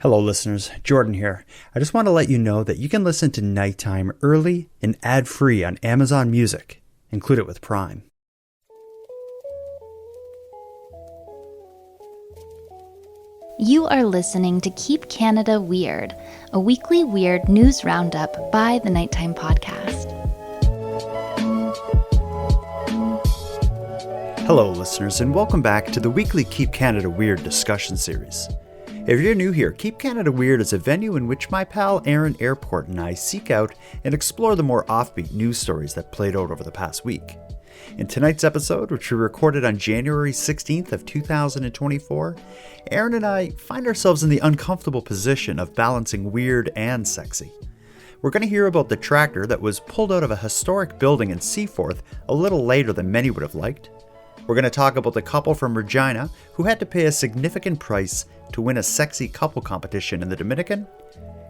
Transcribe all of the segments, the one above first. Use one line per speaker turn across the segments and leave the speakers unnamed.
Hello listeners, Jordan here. I just want to let you know that you can listen to Nighttime early and ad-free on Amazon Music. Include it with Prime.
You are listening to Keep Canada Weird, a weekly weird news roundup by the Nighttime Podcast.
Hello listeners, and welcome back to the weekly Keep Canada Weird discussion series. If you're new here, Keep Canada Weird is a venue in which my pal Aaron Airport and I seek out and explore the more offbeat news stories that played out over the past week. In tonight's episode, which we recorded on January 16th of 2024, Aaron and I find ourselves in the uncomfortable position of balancing weird and sexy. We're going to hear about the tractor that was pulled out of a historic building in Seaforth a little later than many would have liked. We're going to talk about the couple from Regina who had to pay a significant price to win a sexy couple competition in the Dominican.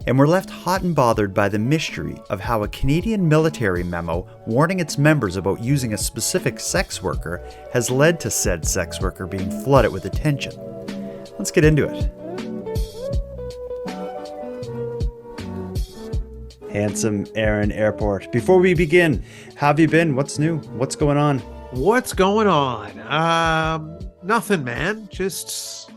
And we're left hot and bothered by the mystery of how a Canadian military memo warning its members about using a specific sex worker has led to said sex worker being flooded with attention. Let's get into it. Handsome Aaron Airport. Before we begin, how have you been? What's new? What's going on?
What's going on? Nothing, man. Just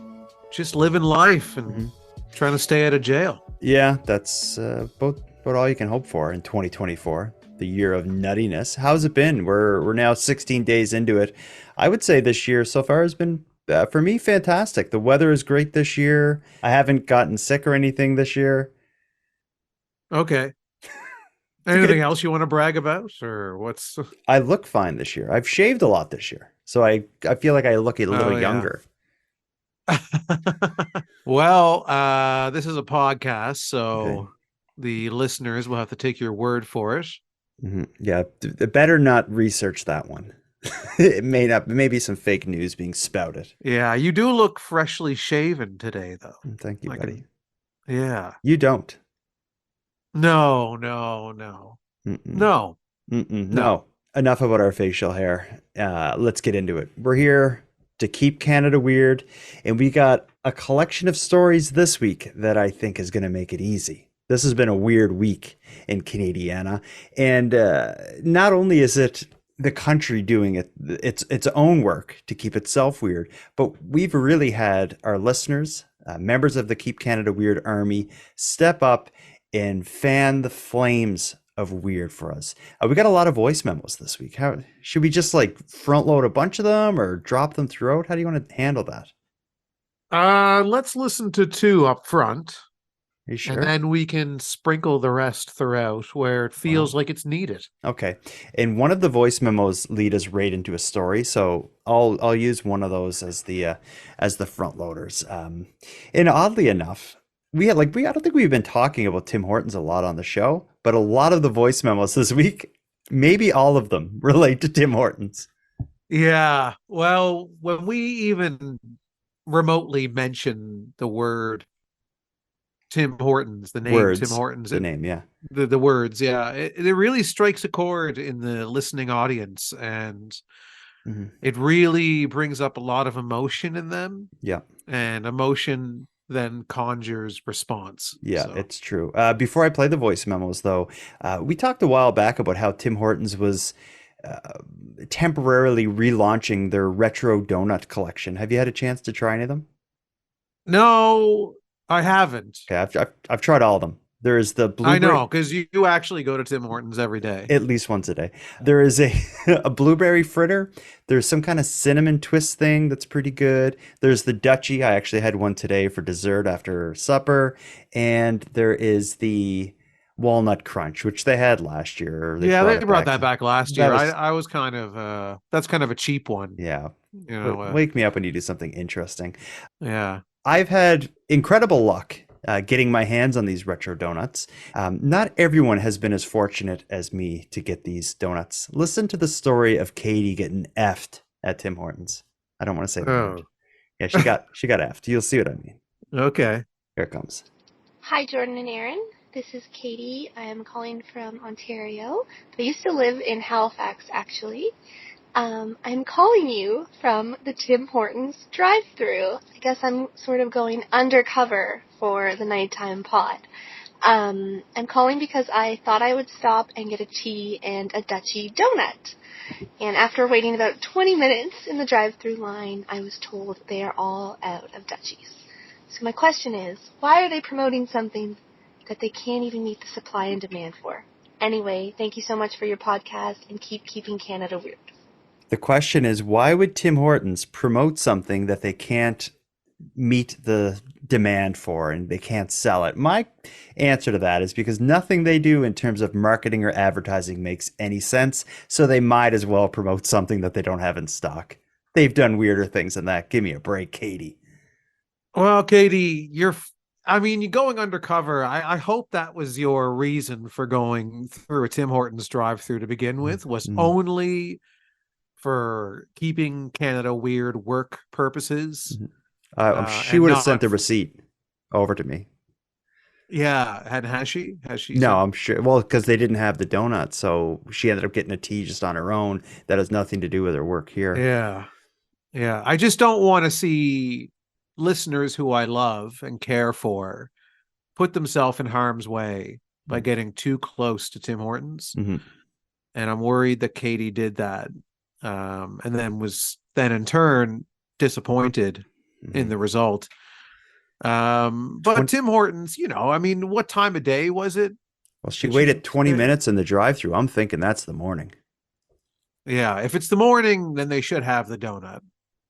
living life and trying to stay out of jail.
Yeah, that's about all you can hope for in 2024, the year of nuttiness. How's it been? We're now 16 days into it. I would say this year so far has been, for me, fantastic. The weather is great this year. I haven't gotten sick or anything this year.
Okay. Anything else you want to brag about, or what's?
I look fine this year. I've shaved a lot this year, so I feel like I look a little younger.
Well, this is a podcast, so the listeners will have to take your word for it.
Mm-hmm. Yeah, better not research that one. It may be some fake news being spouted.
Yeah, you do look freshly shaven today, though.
Thank you, buddy.
Yeah.
You don't.
No.
Enough about our facial hair. Let's get into it. We're here to keep Canada weird, and we got a collection of stories this week that I think is going to make it easy. This has been a weird week in Canadiana, and not only is it the country doing its own work to keep itself weird, but we've really had our listeners, members of the Keep Canada Weird Army, step up and fan the flames of weird for us. We got a lot of voice memos this week. How should we just front load a bunch of them or drop them throughout? How do you want to handle that?
Let's listen to two up front.
Are you sure?
And then we can sprinkle the rest throughout where it feels like it's needed. Okay.
And one of the voice memos lead us right into a story, so I'll use one of those as the front loaders. And oddly enough, I don't think we've been talking about Tim Hortons a lot on the show, but a lot of the voice memos this week, maybe all of them, relate to Tim Hortons.
Yeah. Well, when we even remotely mention the word Tim Hortons, the name
words,
Tim Hortons,
the name, yeah,
the words, yeah, it really strikes a chord in the listening audience, and it really brings up a lot of emotion in them.
Yeah,
and emotion then conjures response.
Yeah, so. It's true. Before I play the voice memos, though, we talked a while back about how Tim Hortons was temporarily relaunching their retro donut collection. Have you had a chance to try any of them?
No, I haven't.
Okay, I've tried all of them. There is the blueberry.
I know, because you actually go to Tim Hortons every day.
At least once a day. There is a blueberry fritter. There's some kind of cinnamon twist thing that's pretty good. There's the Dutchie. I actually had one today for dessert after supper. And there is the walnut crunch, which they had last year.
They brought that back last year. I was kind of, that's kind of a cheap one.
Yeah. Wake me up when you do something interesting.
Yeah.
I've had incredible luck getting my hands on these retro donuts. Not everyone has been as fortunate as me to get these donuts. Listen to the story of Katie getting effed at Tim Hortons. I don't want to say that. Oh. Yeah, she got effed. You'll see what I mean.
Okay.
Here it comes.
Hi, Jordan and Aaron. This is Katie. I am calling from Ontario. I used to live in Halifax, actually. I'm calling you from the Tim Hortons drive-thru. I guess I'm sort of going undercover for the nighttime pod. I'm calling because I thought I would stop and get a tea and a Dutchie donut. And after waiting about 20 minutes in the drive-thru line, I was told they are all out of Dutchies. So my question is, why are they promoting something that they can't even meet the supply and demand for? Anyway, thank you so much for your podcast, and keep keeping Canada weird.
The question is, why would Tim Hortons promote something that they can't meet the demand for and they can't sell it? My answer to that is because nothing they do in terms of marketing or advertising makes any sense, so they might as well promote something that they don't have in stock. They've done weirder things than that. Give me a break, Katie.
Well, Katie, you're going undercover. I hope that was your reason for going through a Tim Hortons drive-through to begin with, was only for keeping Canada weird work purposes.
She would have sent the receipt over to me.
Yeah, has she?
No, I'm sure. Well, because they didn't have the donut, so she ended up getting a tea just on her own. That has nothing to do with her work here.
Yeah. I just don't want to see listeners who I love and care for put themselves in harm's way by getting too close to Tim Hortons.
Mm-hmm.
And I'm worried that Katie did that, and then was then in turn disappointed in the result. But Tim Hortons, what time of day was it?
Well, she waited 20 minutes in the drive-thru. I'm thinking that's the morning.
Yeah, if it's the morning, then they should have the donut.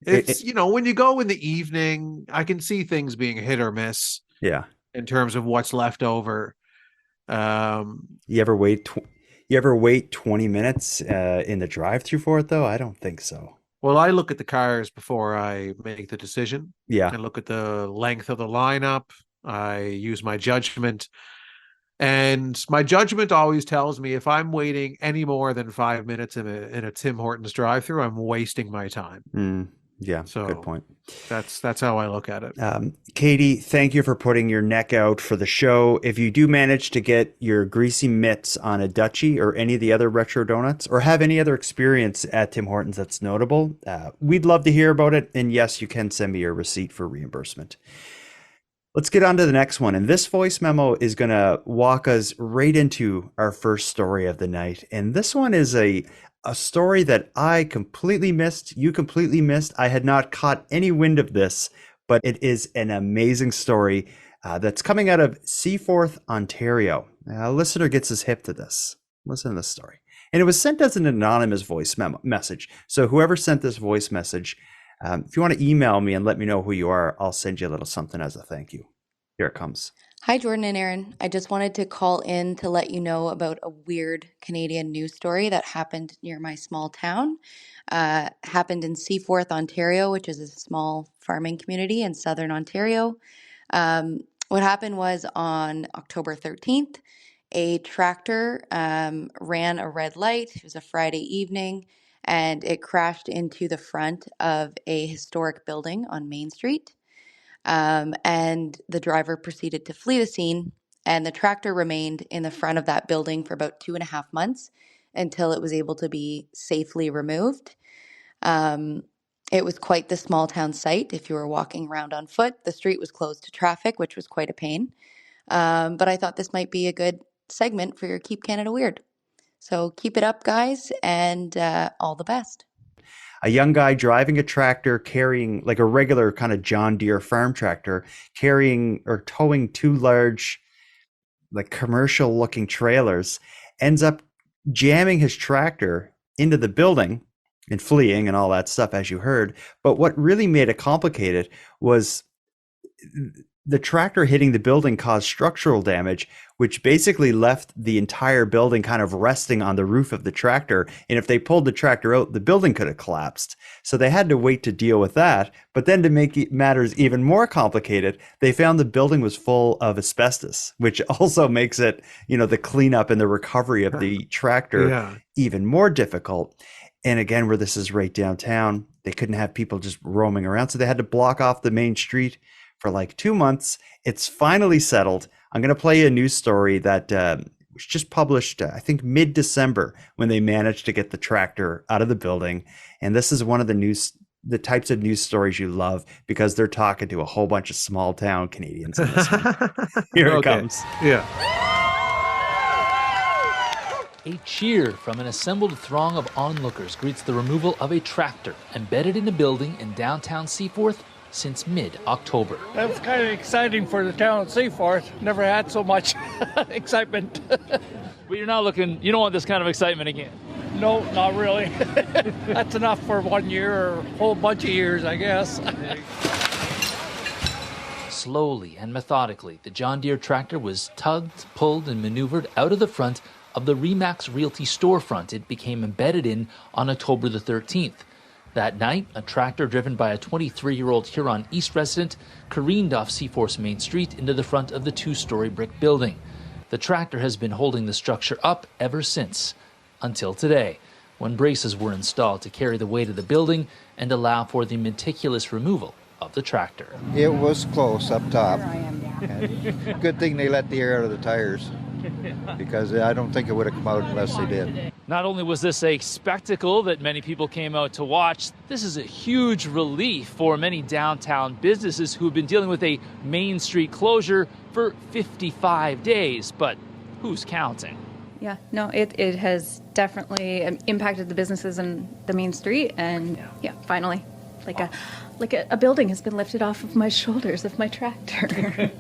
It's, when you go in the evening, I can see things being hit or miss.
Yeah.
In terms of what's left over.
You ever wait 20 minutes in the drive-thru for it, though? I don't think so.
Well, I look at the cars before I make the decision.
Yeah.
I look at the length of the lineup. I use my judgment. And my judgment always tells me if I'm waiting any more than 5 minutes in a Tim Hortons drive-thru, I'm wasting my time.
Yeah,
so
good point.
That's how I look at it.
Katie, thank you for putting your neck out for the show. If you do manage to get your greasy mitts on a Dutchie or any of the other retro donuts, or have any other experience at Tim Hortons that's notable, we'd love to hear about it. And yes, you can send me your receipt for reimbursement. Let's get on to the next one. And this voice memo is going to walk us right into our first story of the night. And this one is a story that I completely missed. You completely missed. I had not caught any wind of this, but it is an amazing story that's coming out of Seaforth, Ontario. A listener gets his hip to this. Listen to this story. And it was sent as an anonymous voice message. So whoever sent this voice message, if you want to email me and let me know who you are, I'll send you a little something as a thank you. Here it comes.
Hi, Jordan and Aaron. I just wanted to call in to let you know about a weird Canadian news story that happened near my small town. Happened in Seaforth, Ontario, which is a small farming community in southern Ontario. What happened was on October 13th, a tractor ran a red light. It was a Friday evening, and it crashed into the front of a historic building on Main Street. And the driver proceeded to flee the scene, and the tractor remained in the front of that building for about 2.5 months until it was able to be safely removed. It was quite the small town site. If you were walking around on foot, the street was closed to traffic, which was quite a pain. But I thought this might be a good segment for your Keep Canada Weird. So keep it up, guys, and all the best.
A young guy driving a tractor carrying like a regular kind of John Deere farm tractor, carrying or towing two large, like commercial looking trailers, ends up jamming his tractor into the building and fleeing and all that stuff, as you heard. But what really made it complicated was the tractor hitting the building caused structural damage, which basically left the entire building kind of resting on the roof of the tractor. And if they pulled the tractor out, the building could have collapsed. So they had to wait to deal with that. But then to make matters even more complicated, they found the building was full of asbestos, which also makes it, the cleanup and the recovery of the tractor even more difficult. And again, where this is right downtown, they couldn't have people just roaming around. So they had to block off the main street for like 2 months. It's finally settled. I'm going to play you a news story that was just published, I think, mid-December, when they managed to get the tractor out of the building. And this is one of the types of news stories you love, because they're talking to a whole bunch of small town Canadians in this one. Here it comes.
Yeah.
A cheer from an assembled throng of onlookers greets the removal of a tractor embedded in a building in downtown Seaforth since mid-October.
That's kind of exciting for the town of Seaforth. Never had so much excitement.
But you don't want this kind of excitement again.
No, not really. That's enough for 1 year or a whole bunch of years, I guess.
Slowly and methodically, the John Deere tractor was tugged, pulled, and maneuvered out of the front of the Remax Realty storefront it became embedded in on October the 13th. That night, a tractor driven by a 23-year-old Huron East resident careened off Seaforth's main street into the front of the 2-story brick building. The tractor has been holding the structure up ever since, until today, when braces were installed to carry the weight of the building and allow for the meticulous removal of the tractor.
It was close up top. And good thing they let the air out of the tires, because I don't think it would have come out unless they did.
Not only was this a spectacle that many people came out to watch, this is a huge relief for many downtown businesses who have been dealing with a Main Street closure for 55 days. But who's counting?
Yeah, no, it has definitely impacted the businesses in the main street, and yeah, finally, like a building has been lifted off of my shoulders of my tractor.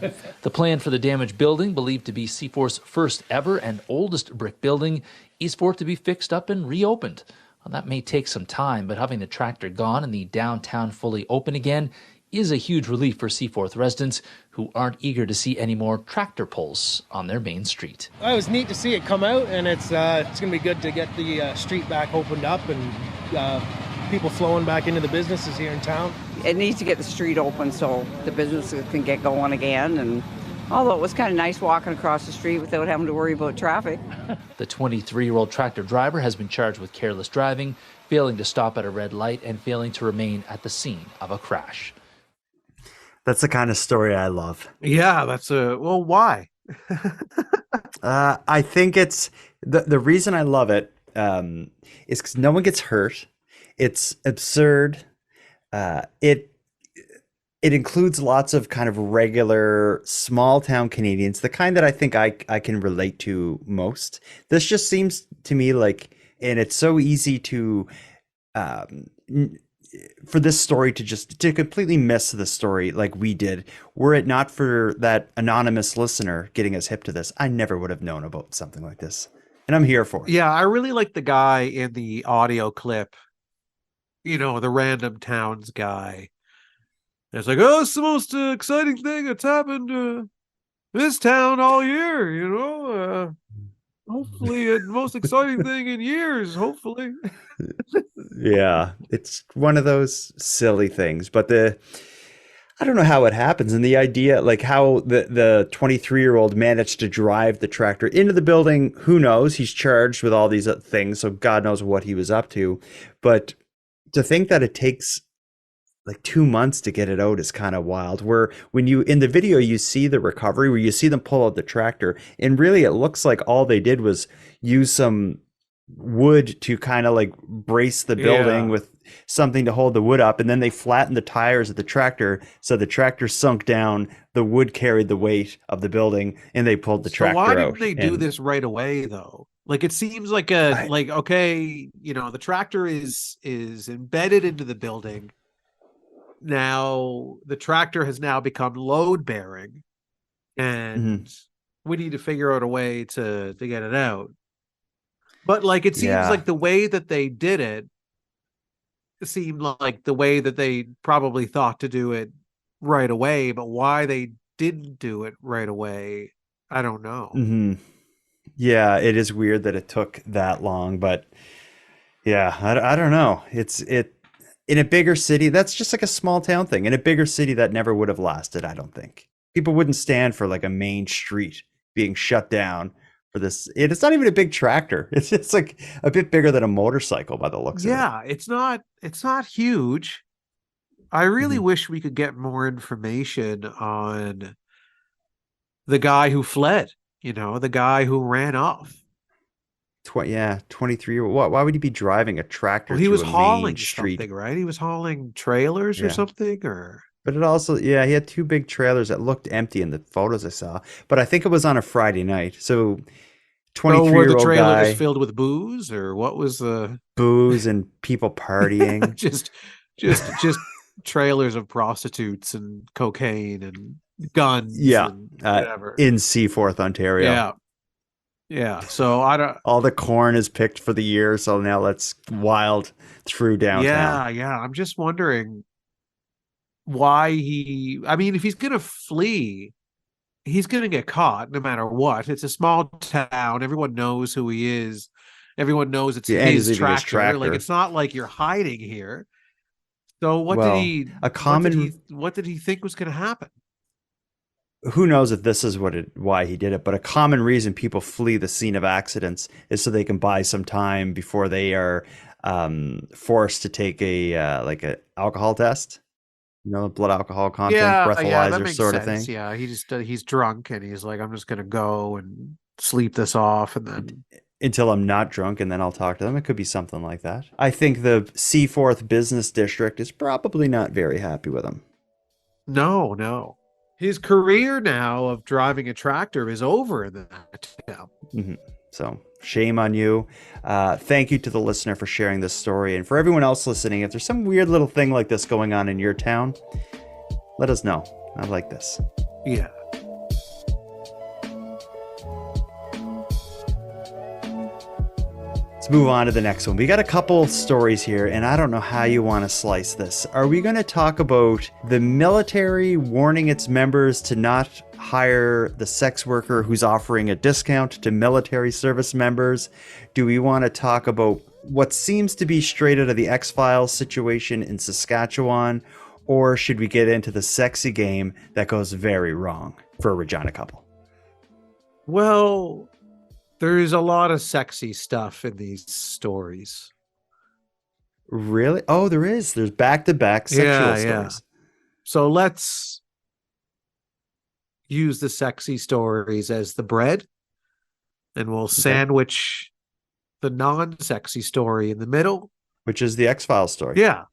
The plan for the damaged building, believed to be Seaforth's first ever and oldest brick building, is for it to be fixed up and reopened. Well, that may take some time, but having the tractor gone and the downtown fully open again is a huge relief for Seaforth residents who aren't eager to see any more tractor pulls on their main street.
It was neat to see it come out, and it's going to be good to get the street back opened up and people flowing back into the businesses here in town.
It needs to get the street open so the businesses can get going again. And although it was kind of nice walking across the street without having to worry about traffic.
The 23-year-old tractor driver has been charged with careless driving, failing to stop at a red light, and failing to remain at the scene of a crash.
That's the kind of story I love.
Yeah, why?
I think it's the reason I love it is because no one gets hurt. It's absurd. It includes lots of kind of regular small town Canadians, the kind that I think I can relate to most. This just seems to me like, and it's so easy to for this story to completely miss the story like we did. Were it not for that anonymous listener getting us hip to this, I never would have known about something like this. And I'm here for it.
Yeah, I really like the guy in the audio clip, the random towns guy. It's like, oh, it's the most exciting thing that's happened to this town all year, hopefully the most exciting thing in years, hopefully.
Yeah, it's one of those silly things, but I don't know how it happens. And the idea, like how the 23-year-old managed to drive the tractor into the building, who knows? He's charged with all these things, so God knows what he was up to. But to think that it takes like 2 months to get it out is kind of wild. Where when in the video, you see the recovery, where you see them pull out the tractor, and really it looks like all they did was use some wood to kind of like brace the building with something to hold the wood up, and then they flattened the tires of the tractor, so the tractor sunk down, the wood carried the weight of the building, and they pulled the tractor out.
Why didn't they do this right away though? Like, it seems like the tractor is embedded into the building. Now the tractor has now become load bearing, and we need to figure out a way to get it out. But like, it seems like the way that they did it seemed like the way that they probably thought to do it right away, but why they didn't do it right away, I don't know.
Mm-hmm. Yeah, it is weird that it took that long, but yeah, I don't know. It's in a bigger city, that's just like a small town thing. In a bigger city, that never would have lasted, I don't think. People wouldn't stand for like a main street being shut down for this. It's not even a big tractor. It's like a bit bigger than a motorcycle by the looks of it.
Yeah, it's not huge. I really wish we could get more information on the guy who fled. the guy who ran off.
23 year old. Why would he be driving a tractor
Well, he
to
was
a main
hauling
street?
something, right? He was hauling trailers or
Yeah.
something, or
But it also, yeah, he had two big trailers that looked empty in the photos I saw. But I think it was on a Friday night. So
so were the
23-year-old
trailers
guy,
filled with booze, or what was the
booze and people partying.
just trailers of prostitutes and cocaine and guns
Yeah,
and whatever.
in Seaforth, Ontario.
Yeah. Yeah. So I don't.
All the corn is picked for the year, so now let's wild through downtown.
Yeah. I'm just wondering why I mean, if he's going to flee, he's going to get caught no matter what. It's a small town. Everyone knows who he is. Everyone knows it's
Yeah, and he's
his
leaving his
tractor. Like,
tractor.
it's not like you're hiding here. So what
Well,
what did he think was going to happen?
Who knows if this is why he did it, but a common reason people flee the scene of accidents is so they can buy some time before they are forced to take a like a alcohol test, blood alcohol content, breathalyzer
that makes
sort
sense.
of thing.
Yeah, he's drunk and he's like, I'm just gonna go and sleep this off, and then
Until I'm not drunk, and then I'll talk to them. It could be something like that. I think the Seaforth Business District is probably not very happy with him.
No. His career now of driving a tractor is over in that town.
Mm-hmm. So shame on you. Thank you to the listener for sharing this story. And for everyone else listening, if there's some weird little thing like this going on in your town, let us know. I like this.
Yeah.
Let's move on to the next one. We got a couple stories here, and I don't know how you want to slice this. Are we going to talk about the military warning its members to not hire the sex worker who's offering a discount to military service members? Do we want to talk about what seems to be straight out of the X-Files situation in Saskatchewan? Or should we get into the sexy game that goes very wrong for a Regina couple?
Well, there's a lot of sexy stuff in these stories.
Really? Oh, there is. There's back-to-back sexual stories.
So let's use the sexy stories as the bread, and we'll sandwich the non-sexy story in the middle,
which is the X-Files story.
Yeah.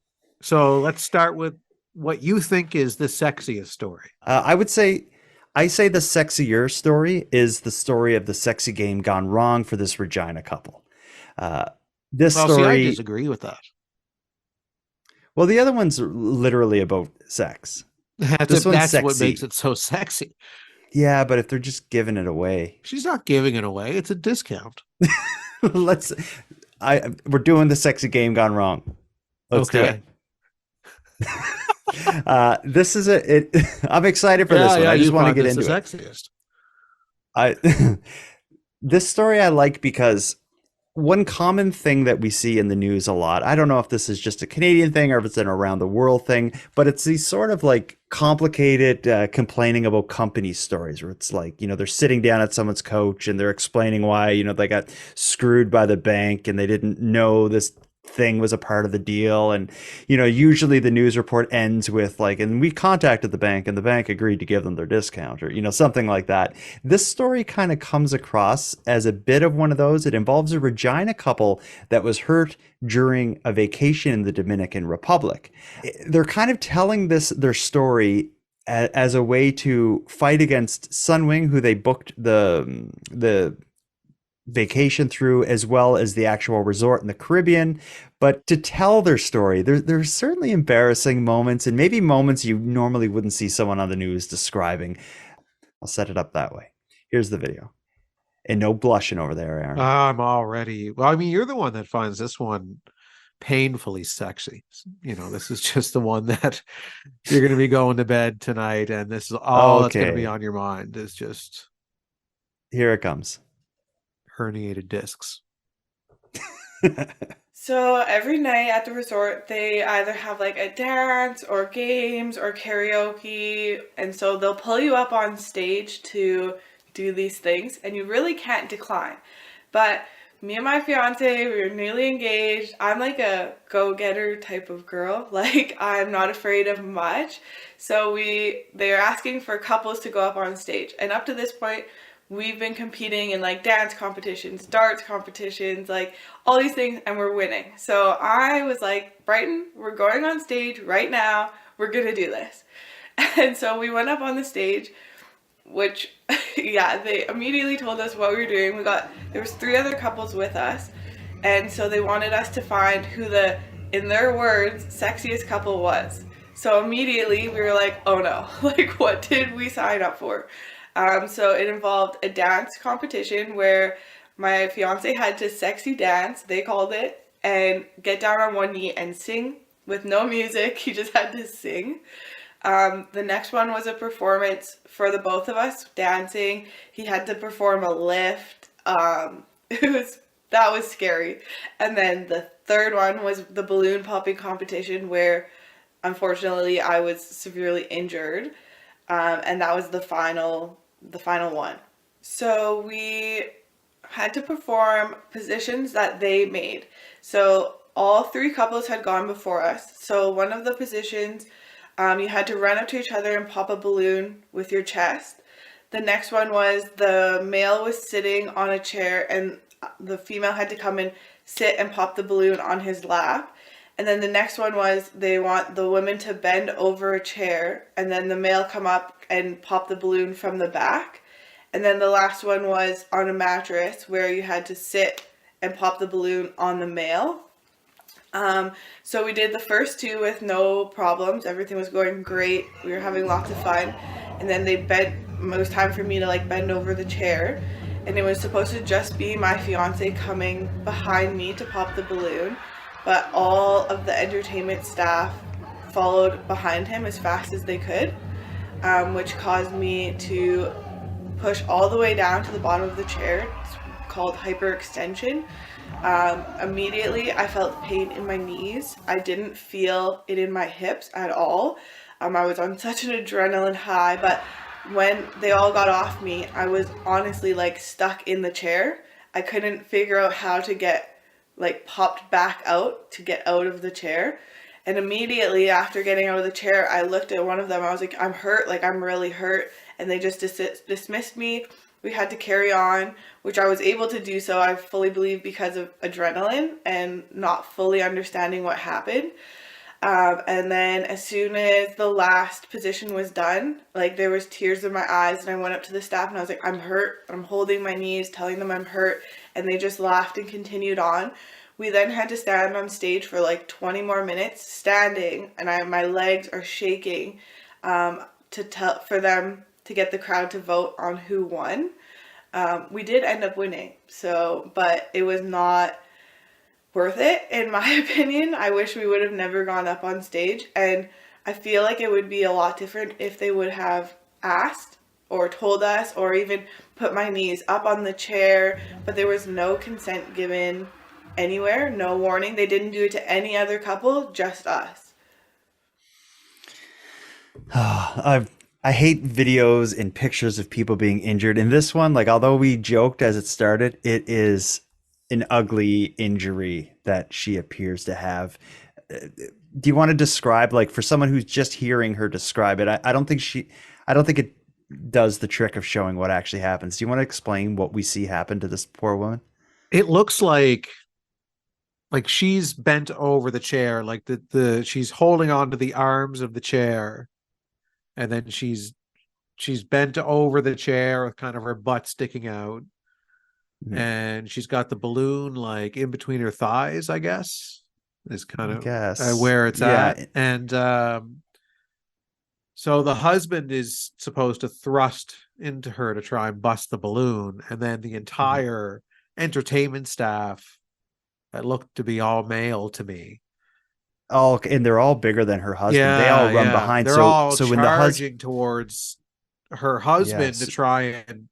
So let's start with what you think is the sexiest story.
I say the sexier story is the story of the sexy game gone wrong for this Regina couple. This story,
I disagree with that.
Well, the other one's literally about sex.
That's what makes it so sexy.
Yeah, but if they're just giving it away.
She's not giving it away. It's a discount.
We're doing the sexy game gone wrong. Let's do it. This is I'm excited for this one. I just want to get into
the sexiest.
This story I like because one common thing that we see in the news a lot, I don't know if this is just a Canadian thing or if it's an around the world thing, but it's these sort of like complicated complaining about company stories where it's like, they're sitting down at someone's couch and they're explaining why, they got screwed by the bank and they didn't know this thing was a part of the deal. And usually the news report ends with like, and we contacted the bank and the bank agreed to give them their discount, or something like that. This story kind of comes across as a bit of one of those. It involves a Regina couple that was hurt during a vacation in the Dominican Republic. They're kind of telling their story as a way to fight against Sunwing, who they booked the vacation through, as well as the actual resort in the Caribbean. But to tell their story, there's certainly embarrassing moments, and maybe moments you normally wouldn't see someone on the news describing. I'll set it up that way. Here's the video. And no blushing over there, Aaron.
I'm already... Well, I mean, you're the one that finds this one painfully sexy. This is just the one that you're going to be going to bed tonight, and this is all that's going to be on your mind is just...
Here it comes.
Herniated discs.
So every night at the resort, they either have like a dance or games or karaoke, and so they'll pull you up on stage to do these things, and you really can't decline. But me and my fiance, we were newly engaged. I'm like a go-getter type of girl. Like, I'm not afraid of much. So they're asking for couples to go up on stage, and up to this point, we've been competing in like dance competitions, darts competitions, like all these things, and we're winning. So I was like, Brighton, we're going on stage right now. We're going to do this. And so we went up on the stage, which, yeah, they immediately told us what we were doing. There was 3 other couples with us. And so they wanted us to find who the, in their words, sexiest couple was. So immediately we were like, oh no, like what did we sign up for? So it involved a dance competition where my fiance had to sexy dance, they called it, and get down on one knee and sing with no music. He just had to sing. The next one was a performance for the both of us dancing. He had to perform a lift. That was scary. And then the third one was the balloon popping competition where unfortunately I was severely injured. And that was the final one. So we had to perform positions that they made. So all 3 couples had gone before us. So one of the positions, you had to run up to each other and pop a balloon with your chest. The next one was the male was sitting on a chair and the female had to come and sit and pop the balloon on his lap. And then the next one was they want the women to bend over a chair and then the male come up and pop the balloon from the back. And then the last one was on a mattress where you had to sit and pop the balloon on the male. So we did the first 2 with no problems. Everything was going great. We were having lots of fun. And then it was time for me to like bend over the chair. And it was supposed to just be my fiance coming behind me to pop the balloon. But all of the entertainment staff followed behind him as fast as they could, which caused me to push all the way down to the bottom of the chair. It's called hyperextension. Immediately I felt pain in my knees. I didn't feel it in my hips at all. I was on such an adrenaline high, but when they all got off me, I was honestly like stuck in the chair. I couldn't figure out how to get like popped back out to get out of the chair. And immediately after getting out of the chair, I looked at one of them. I was like, I'm hurt, like I'm really hurt. And they just dismissed me. We had to carry on, which I was able to do so, I fully believe, because of adrenaline and not fully understanding what happened. And then as soon as the last position was done, like there was tears in my eyes and I went up to the staff and I was like, I'm hurt. I'm holding my knees, telling them I'm hurt. And they just laughed and continued on. We then had to stand on stage for like 20 more minutes standing, and my legs are shaking for them to get the crowd to vote on who won. We did end up winning, but it was not worth it in my opinion. I wish we would have never gone up on stage, and I feel like it would be a lot different if they would have asked or told us or even put my knees up on the chair, but there was no consent given anywhere, no warning. They didn't do it to any other couple, just us.
I hate videos and pictures of people being injured. In this one, like although we joked as it started, it is an ugly injury that she appears to have. Do you want to describe, like for someone who's just hearing her describe it? I don't think it does the trick of showing what actually happens. Do you want to explain what we see happen to this poor woman?
It looks like she's bent over the chair, like she's holding on to the arms of the chair, and then she's bent over the chair with kind of her butt sticking out. Mm-hmm. And she's got the balloon like in between her thighs, I guess, is kind of where it's at. And so the husband is supposed to thrust into her to try and bust the balloon, and then the entire entertainment staff that looked to be all male to me.
Oh, and they're all bigger than her husband. Yeah, they all run behind.
They're all charging towards her husband to try and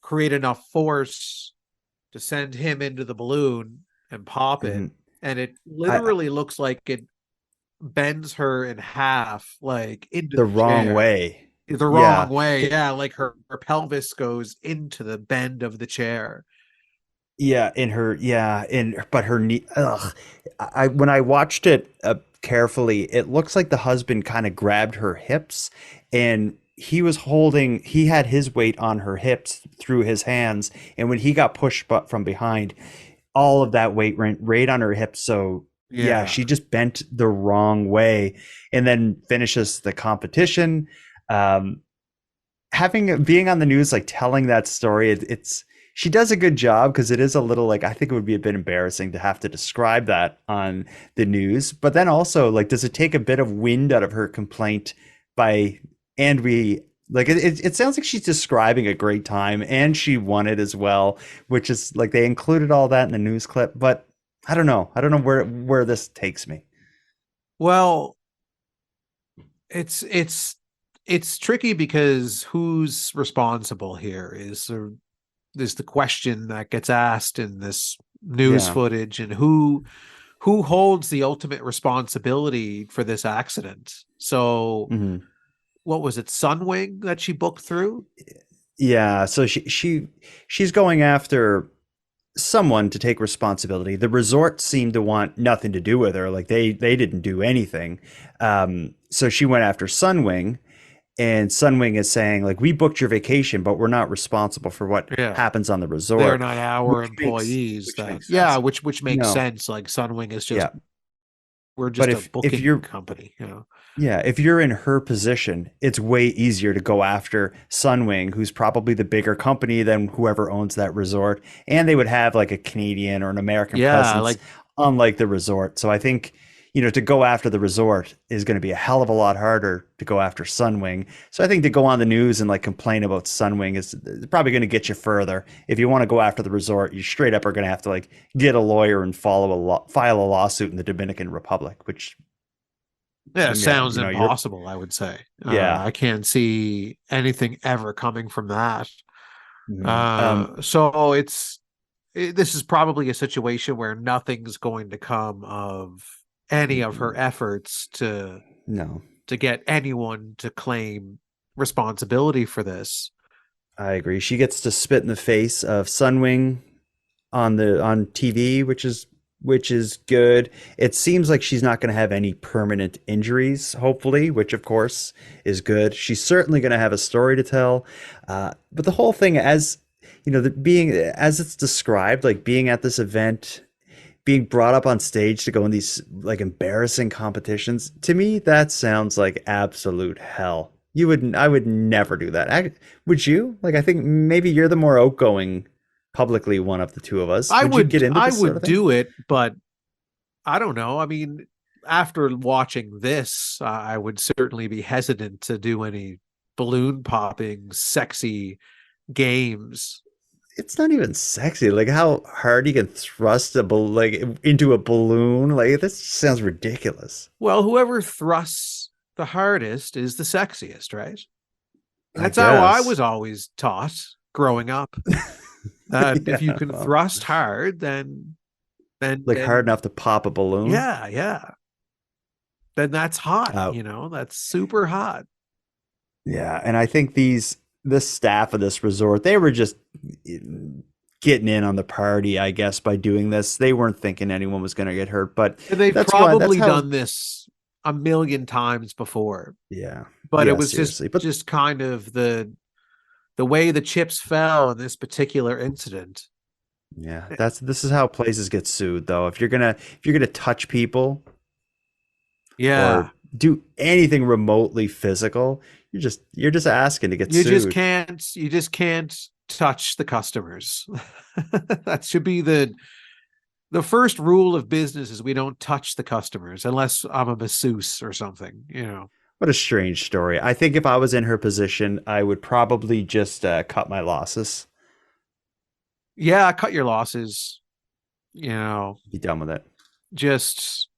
create enough force to send him into the balloon and pop it. And it literally looks like it bends her in half, like into the
wrong way.
The wrong way. Yeah, like her pelvis goes into the bend of the chair.
Yeah, but her knee. When I watched it carefully, it looks like the husband kind of grabbed her hips, and he had his weight on her hips through his hands, and when he got pushed from behind, all of that weight went right on her hips. So yeah,
Yeah.
she just bent the wrong way, and then finishes the competition. Um, being on the news, like telling that story, it's she does a good job, because it is a little, like, I think it would be a bit embarrassing to have to describe that on the news. But then also, like, does it take a bit of wind out of her complaint by and we like it sounds like she's describing a great time, and she won it as well, which is like they included all that in the news clip. But I don't know where this takes me.
Well, it's tricky, because who's responsible here is the question that gets asked in this news
Yeah.
footage, and who holds the ultimate responsibility for this accident. So
Mhm.
what was it, Sunwing that she booked through?
Yeah, so she's going after someone to take responsibility. The resort seemed to want nothing to do with her, like they didn't do anything. So she went after Sunwing, and Sunwing is saying, like, we booked your vacation, but we're not responsible for what
Yeah,
happens on the
they're
resort,
not our employees.
which
That
makes
yeah,
sense.
which makes
No,
sense. Like Sunwing is just
yeah,
we're
but
just a
if
booking
you're
company, you know.
yeah, if you're in her position, it's way easier to go after Sunwing, who's probably the bigger company than whoever owns that resort, and they would have like a Canadian or an American
Yeah,
presence,
like
unlike the resort. So I think, to go after the resort is going to be a hell of a lot harder to go after Sunwing. So I think to go on the news and like complain about Sunwing is probably going to get you further. If you want to go after the resort, you straight up are going to have to like get a lawyer and file a lawsuit in the Dominican Republic, which
yeah,
yeah,
sounds impossible, I would say.
yeah.
I can't see anything ever coming from that.
Mhm.
So this is probably a situation where nothing's going to come of any of her efforts
No,
to get anyone to claim responsibility for this.
I agree. She gets to spit in the face of Sunwing on TV, which is good. It seems like she's not going to have any permanent injuries, hopefully, which of course is good. She's certainly going to have a story to tell. But the whole thing, as being as it's described, like being at this event, being brought up on stage to go in these like embarrassing competitions, to me that sounds like absolute hell. I would never do that. Would you? Like, I think maybe you're the more outgoing publicly one of the two of us. Would you get into
I
this sort
would
of thing?
do it, but I don't know. I mean, after watching this, I would certainly be hesitant to do any balloon popping, sexy games.
It's not even sexy. Like how hard you can thrust like into a balloon. Like, this sounds ridiculous.
Well, whoever thrusts the hardest is the sexiest, right?
I
That's how I
guess.
was always taught growing up. That if you
Yeah,
can
well,
thrust hard, then
like hard enough to pop a balloon.
yeah, then that's hot.
Uh,
That's super hot.
yeah, and I think this staff of this resort, they were just getting in on the party, I guess, by doing this. They weren't thinking anyone was going to get hurt, but
And they've
that's
probably
how.
done this a million times before,
Yeah,
but it
yeah,
was just
seriously, but
just kind of the way the chips fell in this particular incident.
yeah, this is how places get sued, though. If you're gonna touch people
Yeah,
or do anything remotely physical, you're just asking to get sued.
you just can't touch the customers. That should be the first rule of business, is we don't touch the customers unless I'm a masseuse or something.
What a strange story. I think if I was in her position, I would probably just cut my losses,
Yeah, cut your losses, you know,
be done with it.
just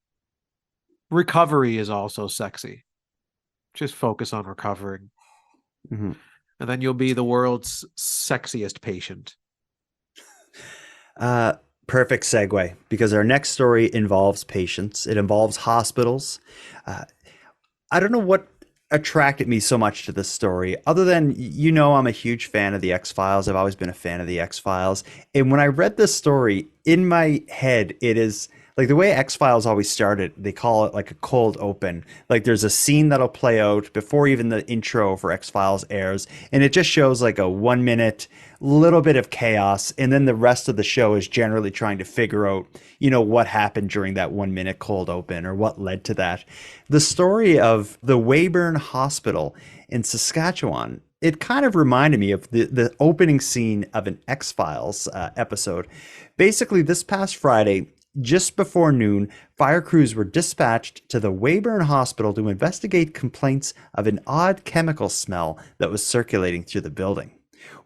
recovery is also sexy. Just focus on recovering,
Mhm.
and then you'll be the world's sexiest patient.
Uh, Perfect segue, because our next story involves patients. It involves hospitals. Uh, I don't know what attracted me so much to this story, other than, I'm a huge fan of the X-Files. I've always been a fan of the X-Files. And when I read this story, in my head, it is Like the way X-Files always started, they call it like a cold open. Like there's a scene that'll play out before even the intro for X-Files airs, and it just shows like a 1 minute little bit of chaos, and then the rest of the show is generally trying to figure out, what happened during that 1 minute cold open or what led to that. The story of the Weyburn Hospital in Saskatchewan, it kind of reminded me of the opening scene of an X-Files episode. Basically, this past Friday, just before noon, fire crews were dispatched to the Weyburn Hospital to investigate complaints of an odd chemical smell that was circulating through the building.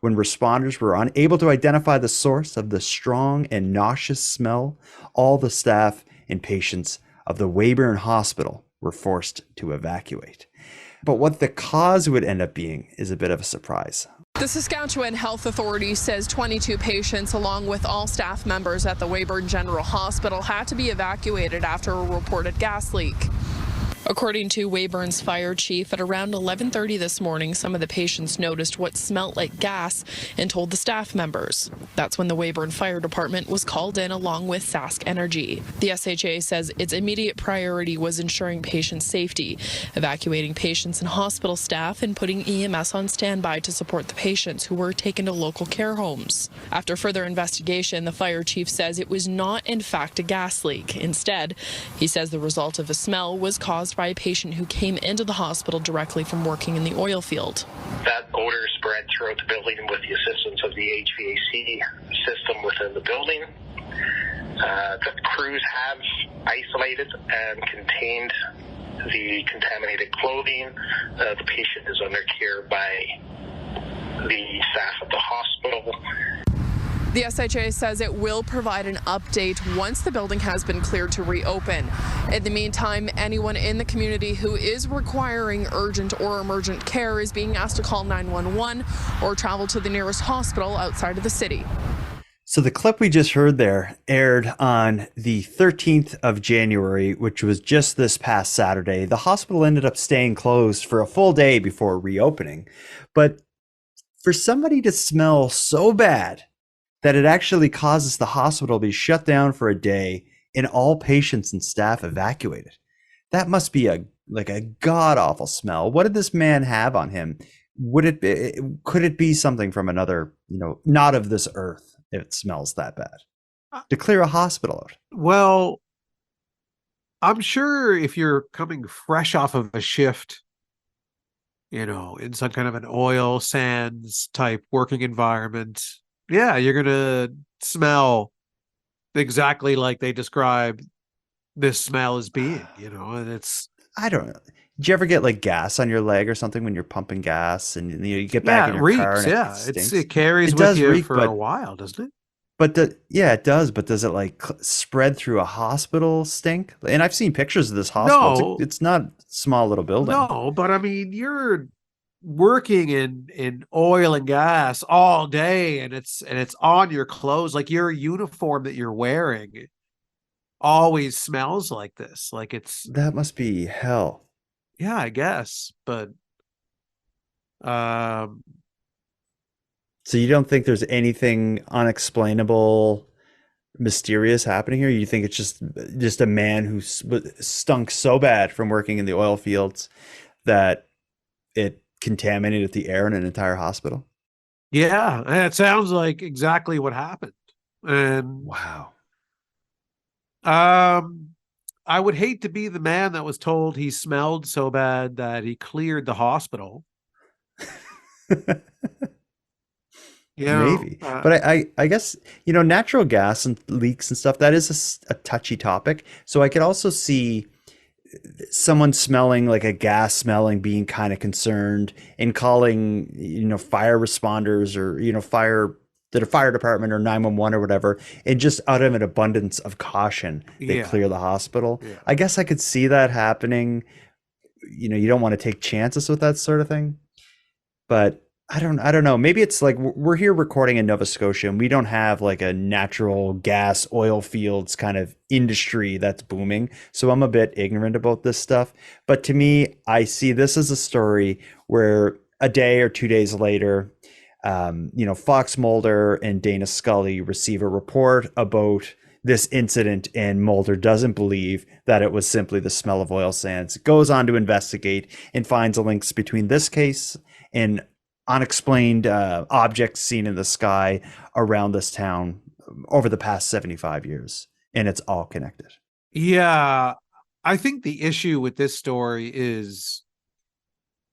When responders were unable to identify the source of the strong and nauseous smell, all the staff and patients of the Weyburn Hospital were forced to evacuate. But what the cause would end up being is a bit of a surprise.
The Saskatchewan Health Authority says 22 patients, along with all staff members at the Weyburn General Hospital, had to be evacuated after a reported gas leak. According to Weyburn's fire chief, at around 11:30 this morning, some of the patients noticed what smelled like gas and told the staff members. That's when the Weyburn Fire Department was called in along with Sask Energy. The SHA says its immediate priority was ensuring patient safety, evacuating patients and hospital staff, and putting EMS on standby to support the patients who were taken to local care homes. After further investigation, the fire chief says it was not in fact a gas leak. Instead, he says the result of a smell was caused by a patient who came into the hospital directly from working in the oil field.
That odor spread throughout the building with the assistance of the HVAC system within the building. The crews have isolated and contained the contaminated clothing. The patient is under care by the staff at the hospital.
The SHA says it will provide an update once the building has been cleared to reopen. In the meantime, anyone in the community who is requiring urgent or emergent care is being asked to call 911 or travel to the nearest hospital outside of the city.
So the clip we just heard there aired on the 13th of January, which was just this past Saturday. The hospital ended up staying closed for a full day before reopening. But for somebody to smell so bad that it actually causes the hospital to be shut down for a day and all patients and staff evacuated, that must be a god-awful smell. What did this man have on him? Could it be something from another, not of this earth, if it smells that bad? To clear a hospital out.
Well, I'm sure if you're coming fresh off of a shift, in some kind of an oil sands type working environment, yeah, you're going to smell exactly like they describe this smell as being, and it's...
I don't know. Did you ever get like gas on your leg or something when you're pumping gas and you get back in your car and
it stinks? It carries
it
with you
reek,
for a while, doesn't it?
But it does. But does it like spread through a hospital stink? And I've seen pictures of this hospital.
No.
It's not a small little building.
No, but I mean, you're working in oil and gas all day, and it's on your clothes. Like your uniform that you're wearing always smells like this. Like
that must be hell.
Yeah, I guess. But
so you don't think there's anything unexplainable, mysterious happening here? You think it's just a man who stunk so bad from working in the oil fields that it contaminated the air in an entire hospital?
Yeah, it sounds like exactly what happened. And
wow.
I would hate to be the man that was told he smelled so bad that he cleared the hospital.
Maybe. But I guess, natural gas and leaks and stuff, that is a touchy topic. So I could also see someone smelling like a gas smelling, being kind of concerned and calling, fire responders or, the fire department or 911 or whatever. And just out of an abundance of caution, they clear the hospital. Yeah. I guess I could see that happening. You don't want to take chances with that sort of thing, but I don't know. Maybe it's like we're here recording in Nova Scotia and we don't have like a natural gas oil fields kind of industry that's booming. So I'm a bit ignorant about this stuff. But to me, I see this as a story where a day or 2 days later, Fox Mulder and Dana Scully receive a report about this incident, and Mulder doesn't believe that it was simply the smell of oil sands. Goes on to investigate and finds links between this case and unexplained objects seen in the sky around this town over the past 75 years. And it's all connected.
Yeah. I think the issue with this story is